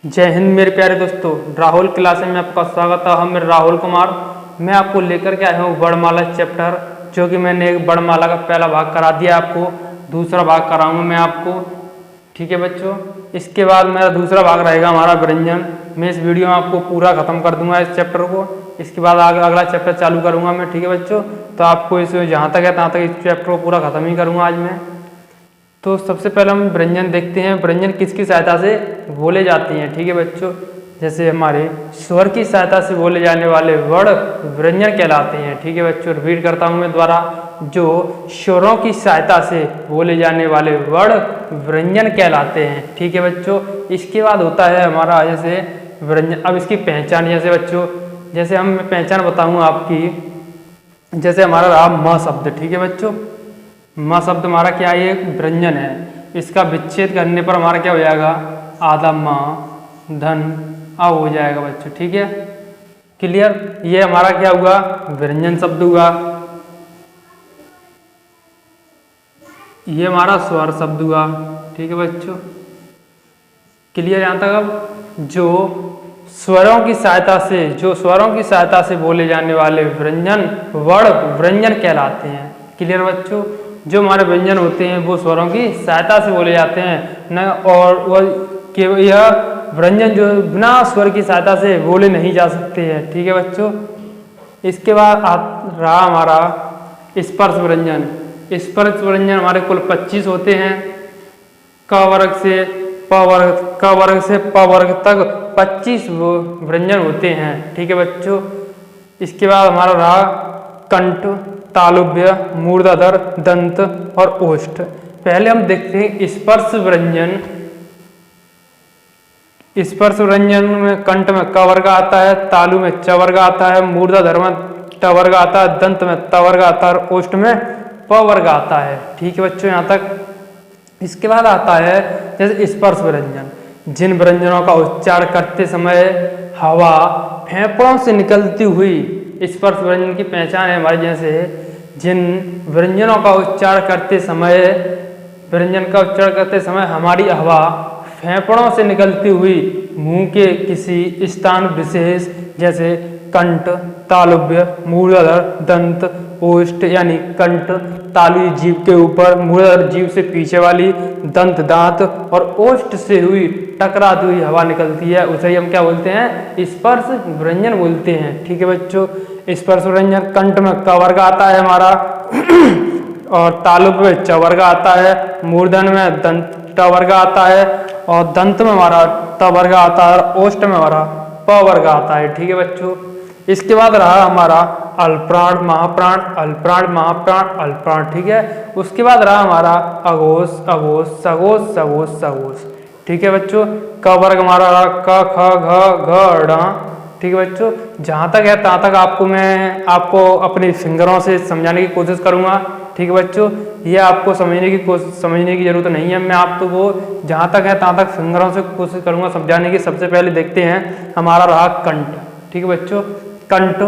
जय हिंद मेरे प्यारे दोस्तों, राहुल क्लास में आपका स्वागत है। हम राहुल कुमार। मैं आपको लेकर के आया हूँ वर्णमाला चैप्टर, जो कि मैंने एक वर्णमाला का पहला भाग करा दिया आपको, दूसरा भाग कराऊंगा मैं आपको। ठीक है बच्चों, इसके बाद मेरा दूसरा भाग रहेगा हमारा व्यंजन। मैं इस वीडियो में आपको पूरा खत्म कर दूंगा इस चैप्टर को। इसके बाद अगला चैप्टर चालू करूंगा मैं। ठीक है बच्चों, तो आपको इस जहाँ तक है तहाँ तक इस चैप्टर को पूरा खत्म ही करूँगा आज मैं। तो सबसे पहले हम व्यंजन देखते हैं। व्यंजन किसकी सहायता से बोले जाते हैं। ठीक है बच्चों, जैसे हमारे स्वर की सहायता से बोले जाने वाले वर्ण व्यंजन कहलाते हैं। ठीक है बच्चों, रिपीट करता हूँ मैं द्वारा। जो स्वरों की सहायता से बोले जाने वाले वर्ण व्यंजन कहलाते हैं। ठीक है बच्चों, इसके बाद होता है हमारा जैसे व्यंजन। अब इसकी पहचान, जैसे बच्चों, जैसे हम पहचान बताऊँगा आपकी। जैसे हमारा रहा म शब्द। ठीक है बच्चों, म शब्द हमारा क्या है, एक व्यंजन है। इसका विच्छेद करने पर हमारा क्या हो जाएगा, आधा म धन आ हो जाएगा बच्चों। ठीक है, क्लियर। ये हमारा क्या हुआ, व्यंजन शब्द हुआ। ये हमारा स्वर शब्द हुआ। ठीक है बच्चों, क्लियर यहाँ तक। अब जो स्वरों की सहायता से बोले जाने वाले व्यंजन वर्ण व्यंजन कहलाते हैं। क्लियर बच्चों, जो हमारे व्यंजन होते हैं वो स्वरों की सहायता से बोले जाते हैं न, और वह यह व्यंजन जो बिना स्वर की सहायता से बोले नहीं जा सकते हैं। ठीक है बच्चों, इसके बाद रहा हमारा स्पर्श व्यंजन। स्पर्श व्यंजन हमारे कुल 25 होते हैं। क वर्ग से प वर्ग तक 25 व्यंजन होते हैं। ठीक है बच्चों, इसके बाद हमारा रहा कंठ, तालुव्य, मूर्धाधर, दंत और ओष्ठ। पहले हम देखते हैं स्पर्श व्यंजन। स्पर्श व्यंजन में कंठ में क वर्ग आता है, तालु में च वर्ग आता है, मूर्धाधर में ट वर्ग आता है, दंत में त वर्ग आता है और ओष्ठ में प वर्ग आता है। ठीक है बच्चों, यहाँ तक। इसके बाद आता है जैसे स्पर्श व्यंजन। जिन व्यंजनों का उच्चारण करते समय हवा फेफड़ों से निकलती हुई, स्पर्श व्यंजन की पहचान है हमारी। जैसे जिन व्यंजनों का उच्चारण करते समय हमारी हवा फेफड़ों से निकलती हुई मुंह के किसी स्थान विशेष, जैसे कंठ, तालुव्य, मूर्धाधर, दंत, ओष्ठ, यानी कंठ तालुई जीभ के ऊपर, मूर्धाधर जीभ से पीछे वाली, दंत दांत और ओष्ठ से हुई टकराती हुई हवा निकलती है, उसे हम क्या बोलते हैं, स्पर्श व्यंजन बोलते हैं। ठीक है बच्चों, स्पर्श व्यंजन कंठ में क वर्ग आता है हमारा और तालुव्य में च वर्ग आता है, मूर्धन में दंत ट वर्ग आता है और दंत में हमारा त वर्ग आता है और ओष्ठ में हमारा प वर्ग आता है। ठीक है बच्चों, इसके बाद रहा हमारा अल्प्राण, महाप्राण, अल्प्राण, महाप्राण, अल्प्राण। ठीक है, उसके बाद रहा हमारा अघोष, अघोष, सघोष, सघोष, सघोष। ठीक है बच्चों, क वर्ग हमारा रहा क, ख, घ, घ, ढ। ठीक है बच्चों, जहाँ तक है तहाँ तक आपको अपनी फिंगरों से समझाने की कोशिश करूँगा। ठीक है बच्चों, ये आपको समझने की जरूरत नहीं है। मैं आपको वो जहाँ तक है तहाँ तक फिंगरों से कोशिश करूँगा समझाने की। सबसे पहले देखते हैं हमारा रहा कंठ। ठीक है बच्चों, कंठ,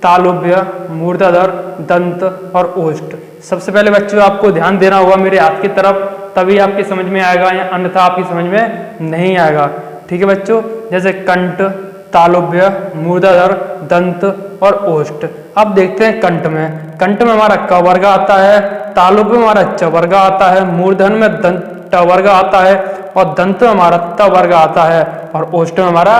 तालुव्य, मूर्धाधर, दंत और ओष्ठ। सबसे पहले बच्चों आपको ध्यान देना होगा मेरे हाथ की तरफ, तभी आपकी समझ में आएगा, या अन्यथा आपकी समझ में नहीं आएगा। ठीक है बच्चों, जैसे कंठ, तालुव्य, मूर्धाधर, दंत और ओष्ठ। अब देखते हैं कंठ में। कंठ में हमारा क वर्ग आता है, तालुव्य में हमारा च वर्ग आता है, मूर्धन में दंत ट वर्ग आता है और दंत में हमारा त वर्ग आता है और ओष्ठ में हमारा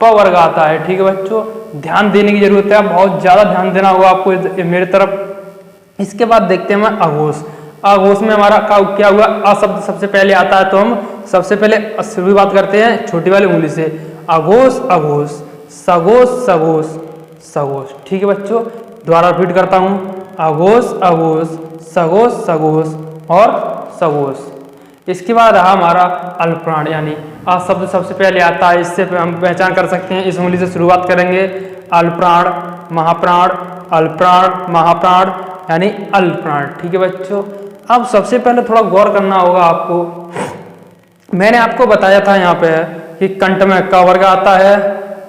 प वर्ग आता है। ठीक है बच्चों, ध्यान देने की जरूरत है, बहुत ज्यादा ध्यान देना होगा आपको मेरे तरफ। इसके बाद देखते हैं हम अघोष। अघोष में हमारा क्या हुआ, अ शब्द सबसे पहले आता है, तो हम सबसे पहले शुरुआत करते हैं छोटी वाली उंगली से। अघोष, अघोष, सघोष, सघोष, सघोष। ठीक है बच्चों, दोबारा रिपीट करता हूँ, अघोष, अघोष, सघोष, सघोष और सघोष। इसके बाद रहा हमारा अल्प्राण, यानी अ शब्द सबसे पहले आता है, इससे हम पहचान कर सकते हैं। इस उंगली से शुरुआत करेंगे, अल्प्राण, महाप्राण, अल्प्राण, महाप्राण, यानी अल्प्राण। ठीक है बच्चों, अब सबसे पहले थोड़ा गौर करना होगा आपको। मैंने आपको बताया था यहाँ पे कि कंठ में क वर्ग आता है,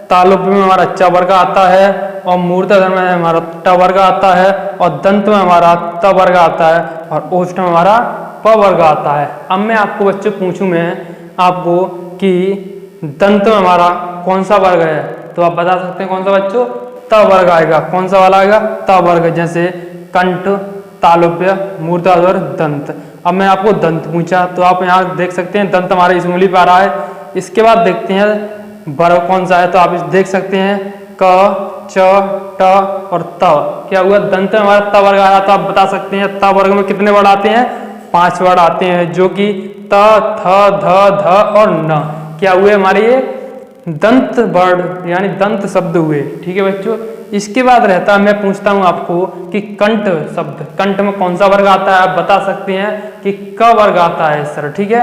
तालुव्य में हमारा च वर्ग आता है और मूर्धन्य में हमारा ट वर्ग आता है और दंत में हमारा त वर्ग आता है और ओष्ठ में हमारा प वर्ग आता है। अब मैं आपको बच्चों पूछूं मैं आपको कि दंत में हमारा कौन सा वर्ग है, तो आप बता सकते हैं कौन सा बच्चों, त वर्ग आएगा। कौन सा वाला आएगा, त वर्ग, जैसे कंठ, तालुब्य, मूर्धाध्वर, दंत। अब मैं आपको दंत पूछा तो आप यहाँ देख सकते हैं दंत हमारे इस उंगली पर आ रहा है। इसके बाद देखते हैं वर्ग कौन सा है, तो आप इस देख सकते हैं क, च, ट और त। क्या हुआ, दंत में हमारा त वर्ग आया, तो आप बता सकते हैं त वर्ग में कितने वर्ड आते हैं, 5 वर्ड आते हैं, जो कि त, थ, ध, ध और न क्या हुए हमारे ये दंत वर्ड यानी दंत शब्द हुए। ठीक है बच्चों। इसके बाद रहता है, मैं पूछता हूं आपको कि कंठ शब्द, कंठ में कौन सा वर्ग आता है, आप बता सकते हैं कि क वर्ग आता है सर। ठीक है,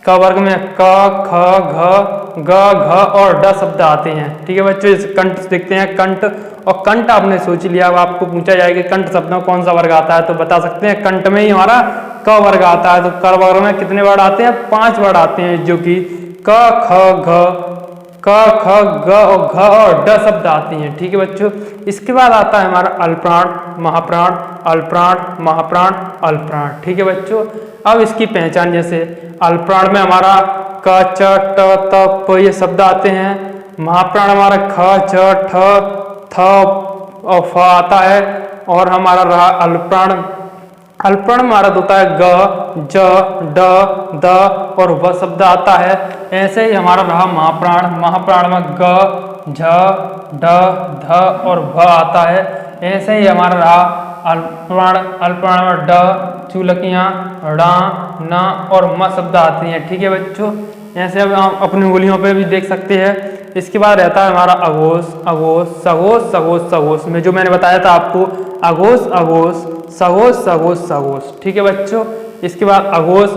क वर्ग में क, ख, घ, ग, घ और ड शब्द आते हैं। ठीक है बच्चों, इस कंठ देखते हैं, कंठ और कंठ आपने सोच लिया। अब आपको पूछा जाएगा कंठ शब्द में कौन सा वर्ग आता है, तो बता सकते हैं कंठ में ही हमारा क वर्ग आता है। तो क वर्ग में कितने वर्ड आते हैं, 5 वर्ड आते हैं, जो कि क, ख, घ, क, ख, ग और घ और ड शब्द आती हैं। ठीक है बच्चों। इसके बाद आता है हमारा अल्पप्राण, महाप्राण, अल्पप्राण, महाप्राण, अल्पप्राण। ठीक है बच्चों। अब इसकी पहचान, जैसे अल्पप्राण में हमारा क, च, ट, त, प ये शब्द आते हैं। महाप्राण हमारा ख, च, ठ, थ और फ आता है। और हमारा रहा अल्पप्राण, अल्पप्राण हमारा होता है ग, ज, ड, द और व शब्द आता है। ऐसे ही हमारा रहा महाप्राण, महाप्राण में ग, झ, ड, ध और भ आता है। ऐसे ही हमारा रहा अल्पप्राण, अल्पप्राण में ड, चूलकियाँ, ड़ा, न और म शब्द आती हैं। ठीक है बच्चों। ऐसे अब हम अपनी उंगलियों पे भी देख सकते हैं। इसके बाद रहता है हमारा अघोष, अघोष, सघोष, सघोष, सघोष में जो मैंने बताया था आपको, अघोष, अघोष, सघोष, सघोष, सघोष। ठीक है बच्चों। इसके बाद अघोष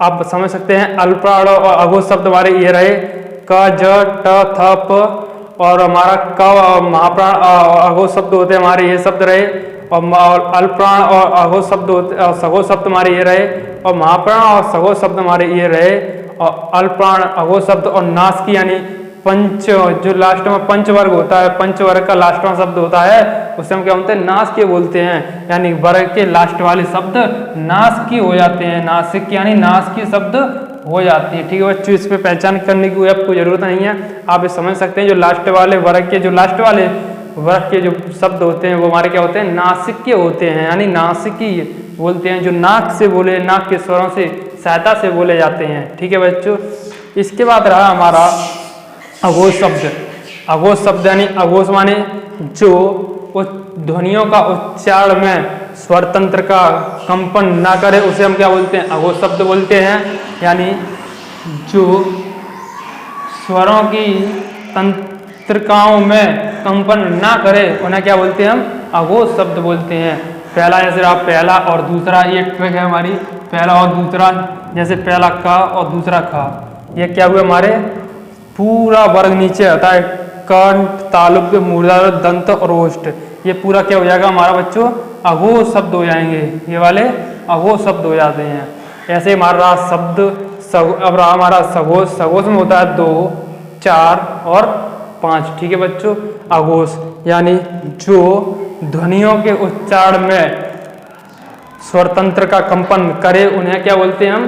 आप समझ सकते हैं, अल्पप्राण और अघोष शब्द हमारे ये रहे क, ज, ट, थ, प और हमारा क महाप्राण अघोष शब्द होते हैं हमारे ये शब्द रहे। और अल्पप्राण और अघोष शब्द होते, सघोष शब्द हमारे ये रहे। और महाप्राण और सघोष शब्द हमारे ये रहे। और अल्पप्राण, अघोष शब्द और नासिकी यानी पंच, जो लास्ट में पंच वर्ग होता है, पंच वर्ग का लास्ट में शब्द होता है, उसे हम क्या बोलते हैं, नासिक बोलते हैं। यानी वर्ग के लास्ट वाले शब्द नासिकी हो जाते हैं, नासिक यानी नासिकी शब्द हो जाती है। ठीक है बच्चों। इस पे पहचान करने की आपको जरूरत नहीं है, आप ये समझ सकते हैं जो लास्ट वाले वर्ग के, जो लास्ट वाले वर्ग के जो शब्द होते हैं वो हमारे क्या होते हैं, नासिक के होते हैं, यानी नासिकी बोलते हैं, जो नाक से बोले, नाक के स्वरों से सहायता से बोले जाते हैं। ठीक है बच्चों। इसके बाद रहा हमारा अघोष शब्द, अघोष शब्द यानी अघोष माने जो ध्वनियों का उच्चारण में स्वर तंत्र का कंपन ना करे, उसे हम क्या बोलते हैं, अघोष शब्द बोलते हैं। यानी जो स्वरों की तंत्रिकाओं में कंपन ना करे उन्हें क्या बोलते हैं, हम अघोष शब्द बोलते हैं। पहला जैसे आप पहला और दूसरा, ये ट्रिक है हमारी, पहला और दूसरा, जैसे पहला क और दूसरा ख, ये क्या हुए हमारे पूरा वर्ग नीचे आता है, कंठ, तालुब्य, मूर्धाध्वर, दंत और ओष्ठ, ये पूरा क्या हो जाएगा हमारा बच्चों, अघोष शब्द हो जाएंगे, ये वाले अघोष शब्द हो जाते हैं। ऐसे हमारा शब्द अब रहा हमारा सघोष, सघोष में होता है 2, 4 और 5। ठीक है बच्चों। अघोष यानी जो ध्वनियों के उच्चारण में स्वर तंत्र का कंपन करे उन्हें क्या बोलते हैं, हम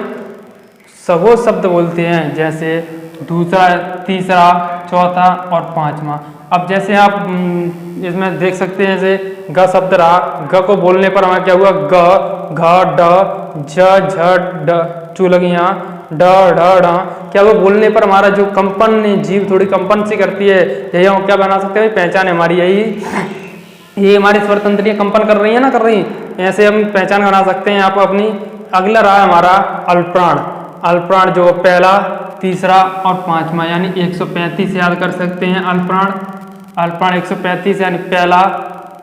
सघोष शब्द बोलते हैं। जैसे दूसरा, तीसरा, चौथा और पांचवा। अब जैसे आप इसमें देख सकते हैं, जैसे ग शब्द रहा, ग को बोलने पर हमारा क्या हुआ, ग, घ, ड, झ, झ, ड, चुलगियाँ, ड, ढ, ढ, क्या वो बोलने पर हमारा जो कंपन, जीभ थोड़ी कंपन सी करती है, यही हम क्या बना सकते हैं, पहचान है हमारी यही, ये हमारी स्वर तंत्रियाँ कंपन कर रही है ना, कर रही, ऐसे हम पहचान बना सकते हैं आप अपनी। अगला रहा हमारा अल्पप्राण, अल्पप्राण जो पहला, तीसरा और पांचवा, यानी 135 याद कर सकते हैं अल्पप्राण, अल्पप्राण 135 यानी पहला,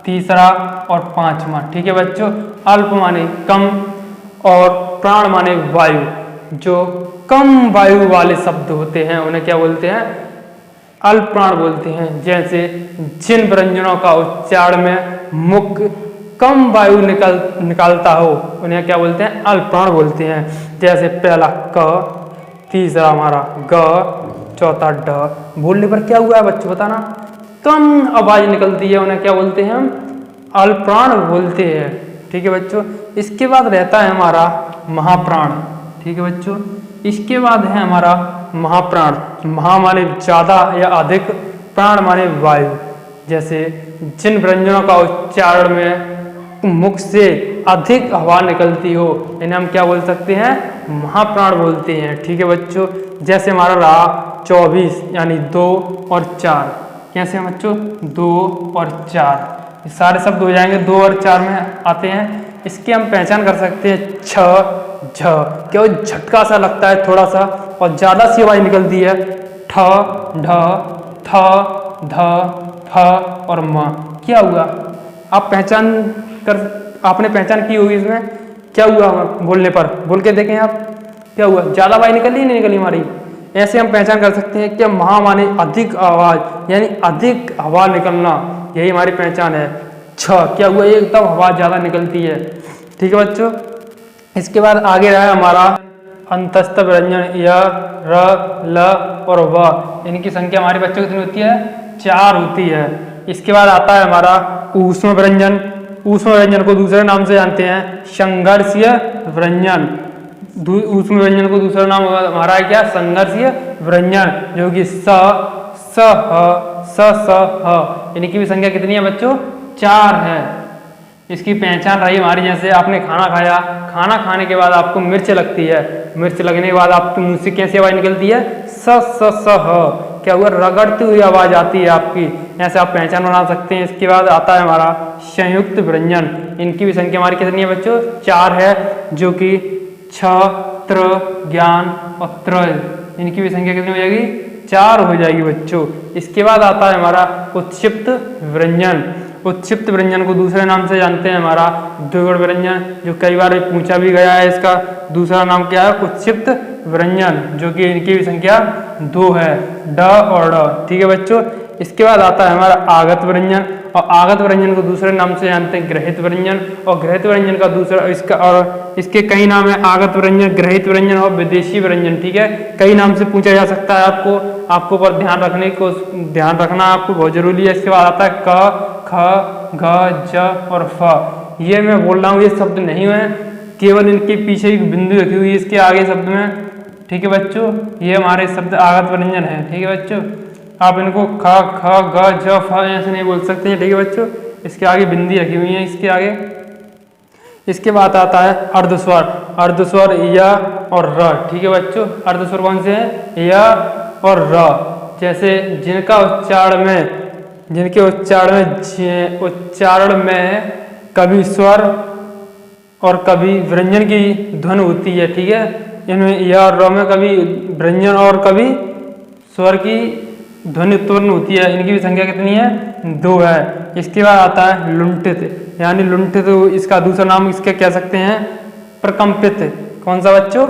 तीसरा और पांचवा। ठीक है बच्चों। अल्प माने कम और प्राण माने वायु, जो कम वायु वाले शब्द होते हैं उन्हें क्या बोलते हैं, अल्पप्राण बोलते हैं। जैसे जिन व्यंजनों का उच्चारण में मुख कम वायु निकालता हो उन्हें क्या बोलते हैं, अल्पप्राण बोलते हैं। जैसे पहला क, तीसरा हमारा ग, चौथा ड, बोलने पर क्या हुआ है बच्चों बताना, कम आवाज निकलती है, उन्हें क्या बोलते हैं, हम अल्पप्राण बोलते हैं। ठीक है बच्चों। इसके बाद रहता है हमारा महाप्राण। ठीक है बच्चों। इसके बाद है हमारा महाप्राण, महा माने ज्यादा या अधिक, प्राण माने वायु। जैसे जिन व्यंजनों का उच्चारण में मुख से अधिक हवा निकलती हो इन्हें हम क्या बोल सकते हैं, महाप्राण बोलते हैं। ठीक है बच्चों, जैसे हमारा रहा 24 यानी 2 और 4। कैसे हैं बच्चों, 2 और 4 ये सारे शब्द हो जाएंगे 2 और 4 में आते हैं। इसकी हम पहचान कर सकते हैं छ झ, क्या झटका सा लगता है थोड़ा सा और ज्यादा सी आवाज निकलती है। ठ ढ थ ध फ और म। क्या हुआ, आप आपने पहचान की होगी इसमें क्या हुआ बोलने पर, बोल के देखें आप क्या हुआ, ज्यादा आवाज निकली नहीं निकली हमारी। ऐसे हम पहचान कर सकते हैं कि महा माने अधिक आवाज यानी अधिक हवा निकलना, यही हमारी पहचान है। छ क्या हुआ, एकदम हवा ज्यादा निकलती है। ठीक है बच्चों, इसके बाद आगे रहा हमारा अंतस्थ व्यंजन य र ल और व। इनकी संख्या हमारे बच्चों कितनी होती है, 4 होती है। इसके बाद आता है हमारा ऊष्म व्यंजन। ऊष्म व्यंजन को दूसरे नाम से जानते हैं संघर्षीय व्यंजन। ऊष्म व्यंजन को दूसरा नाम हमारा है क्या, संघर्षीय व्यंजन, जो कि स स ह स स ह। इनकी भी संख्या कितनी है बच्चों, 4 है। इसकी पहचान रही हमारी, जैसे आपने खाना खाया, खाना खाने के बाद आपको मिर्च लगती है, मिर्च लगने के बाद आपके मुंह से कैसी आवाज निकलती है, स स स ह। क्या हुआ, रगड़ती हुई आवाज आती है आपकी, ऐसे आप पहचान बना सकते हैं। इसके बाद आता है हमारा संयुक्त व्यंजन। इनकी भी संख्या हमारी कितनी है बच्चों, 4 है, जो कि छ त्र ज्ञान और त्र। इनकी भी संख्या कितनी हो जाएगी, 4 हो जाएगी बच्चों। इसके बाद आता है हमारा उत्क्षिप्त व्यंजन। उत्क्षिप्त व्यंजन को दूसरे नाम से जानते हैं हमारा द्विगुण व्यंजन, जो कई बार पूछा भी गया है। इसका दूसरा नाम क्या है, उत्क्षिप्त व्यंजन, जो कि इनकी भी संख्या 2 है, ड और ड। ठीक है बच्चों, इसके बाद आता है हमारा आगत व्यंजन, और आगत व्यंजन को दूसरे नाम से जानते हैं ग्रहित व्यंजन। और ग्रहित व्यंजन का दूसरा इसका और इसके कई नाम है, आगत व्यंजन, ग्रहित व्यंजन और विदेशी व्यंजन। ठीक है, कई नाम से पूछा जा सकता है आपको पर ध्यान रखना आपको बहुत जरूरी है। इसके बाद आता है क ख घ ज और फ। ये मैं बोल रहा हूँ, ये शब्द नहीं है, केवल इनके पीछे एक बिंदु रखी हुई है इसके आगे शब्द में। ठीक है बच्चों, ये हमारे शब्द आगत व्यंजन है। ठीक है बच्चों, आप इनको ख ख ग ज फ ऐसे नहीं बोल सकते हैं। ठीक है बच्चों, इसके आगे बिंदी रखी हुई है इसके आगे। इसके बाद आता है अर्धस्वर। अर्धस्वर य और र। ठीक है बच्चों, अर्धस्वर कौन से हैं, य और र। जैसे जिनके उच्चारण में कभी स्वर और कभी व्यंजन की ध्वनि होती है। ठीक है, इनमें य और र में कभी व्यंजन और कभी स्वर की ध्वनि उत्पन्न होती है। इनकी भी संख्या कितनी है, 2 है। इसके बाद आता है लुंठित, यानी लुंठित इसका दूसरा नाम इसके कह सकते हैं प्रकंपित। कौन सा बच्चों,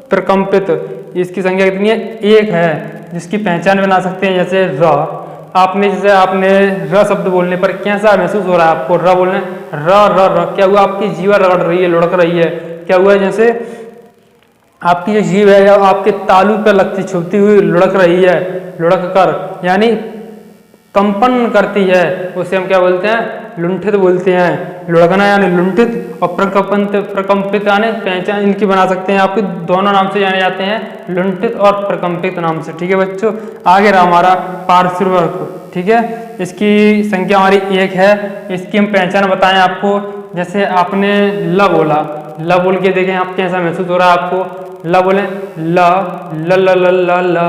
प्रकंपित। इसकी संख्या कितनी है, 1 है, जिसकी पहचान बना सकते हैं। जैसे र, आपने र शब्द बोलने पर कैसा महसूस हो रहा है आपको, र बोलने र र र, क्या हुआ, आपकी जीवा रगड़ रही है, लुढ़क रही है। क्या हुआ, जैसे आपकी जो जीभ है आपके तालू पर लगती छुपती हुई लुढ़क रही है, लुढ़क कर यानी कंपन करती है, उसे हम क्या बोलते हैं, लुंठित बोलते हैं। लुढ़कना यानी लुंठित और प्रकंपित यानी पहचान इनकी बना सकते हैं। आपके दोनों नाम से जाने जाते हैं, लुंठित और प्रकंपित नाम से। ठीक है बच्चों, आगे रहा हमारा पार्श्ववर्ग। ठीक है, इसकी संख्या हमारी 1 है। इसकी हम पहचान बताएं आपको। जैसे आपने ल बोला, ल बोल के देखें आप कैसा महसूस हो रहा है आपको। ल बोले, ल ल ल ल ल ल,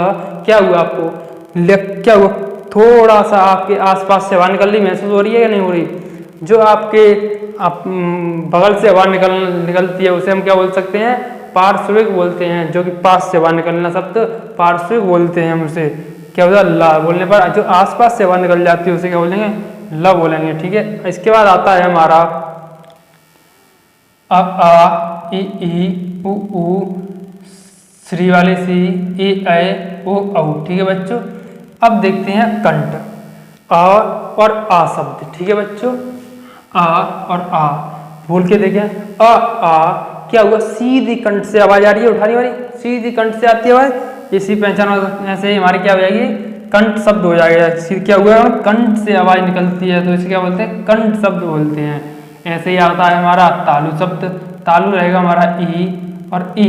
क्या हुआ आपको, क्या हुआ, थोड़ा सा आपके आसपास से हवा निकल रही महसूस हो रही है या नहीं हो रही। जो आपके बगल से हवा निकलती है उसे हम क्या बोल सकते हैं, पार्श्विक बोलते हैं। जो कि पास से हवा निकलना शब्द पार्श्विक बोलते हैं हम उसे। क्या होता है, ला बोलने पर जो आसपास से हवा निकल जाती है उसे क्या बोलेंगे, ल बोलेंगे। ठीक है, इसके बाद आता है हमारा अ आ इ ई उ ऊ, श्री वाले सी, ए ऐ ओ औ। ठीक है बच्चों, अब देखते हैं कंठ, अ और आ शब्द। ठीक है बच्चों, आ और आ बोल के देखें। अ आ, क्या हुआ, सीधी कंठ से आवाज आ रही है, उठानी वाली सीधी कंठ से आती है आवाज। इसी पहचान ऐसे ही हमारी क्या हो जाएगी, कंठ शब्द हो जाएगा। क्या हुआ, कंठ से आवाज निकलती है तो इसे क्या बोलते हैं, कंठ शब्द बोलते हैं। ऐसे ही आता है हमारा तालु शब्द। तालु रहेगा हमारा ई और ई,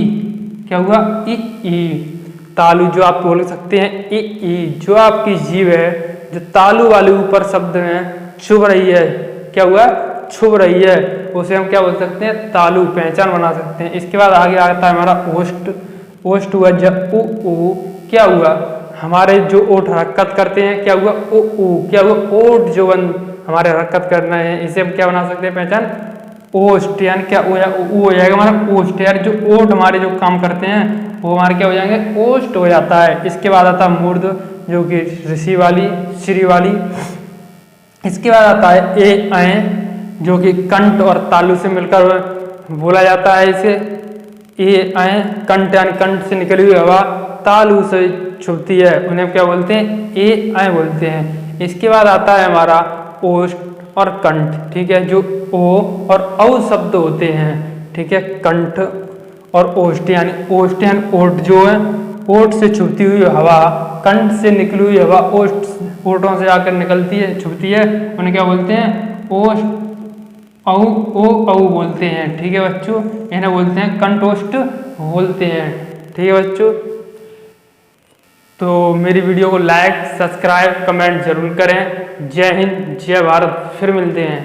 क्या हुआ, ई ई। तालु जो आप बोल सकते हैं ई जो आपकी जीभ है जो तालु वाले ऊपर शब्द में छुप रही है, क्या हुआ, छुप रही है, उसे हम क्या बोल सकते हैं, तालु, पहचान बना सकते हैं। इसके बाद आगे आता है हमारा ओष्ठ। ओष्ठ हुआ जब उ क्या हुआ, हमारे जो ओठ हरकत करते हैं, क्या हुआ, उ क्या हुआ, ओठ जो हमारे हरकत करना है, इसे हम क्या बना सकते हैं, पहचान, ओष्ठ, यानी क्या हो जाएगा हमारा ओष्ठ, यार जो ओठ हमारे जो काम करते हैं वो हमारे क्या हो जाएंगे, ओष्ठ हो जाता है। इसके बाद आता है मूर्ध जो कि ऋषि वाली, श्री वाली। इसके बाद आता है ए ऐ जो कि कंठ और तालु से मिलकर बोला जाता है इसे। ए ऐ कंठ यानी कंठ से निकली हुई हवा तालु से छुपती है, उन्हें क्या बोलते हैं, ए ऐ बोलते हैं। इसके बाद आता है हमारा ओष्ठ और कंठ, ठीक है, जो ओ और औ शब्द होते हैं, ठीक है, कंठ और ओष्ठ यानी ओठ जो है, ओठ से छुपती हुई हवा, कंठ से निकली हुई हवा ओठों से आकर निकलती है, छुपती है, उन्हें क्या बोलते हैं, ओष्ठ औ बोलते हैं, ठीक है बच्चों, इन्हें बोलते हैं कंठोष्ठ बोलते हैं, ठीक है बच्चों। तो मेरी वीडियो को लाइक, सब्सक्राइब, कमेंट जरूर करें। जय हिंद, जय भारत, फिर मिलते हैं।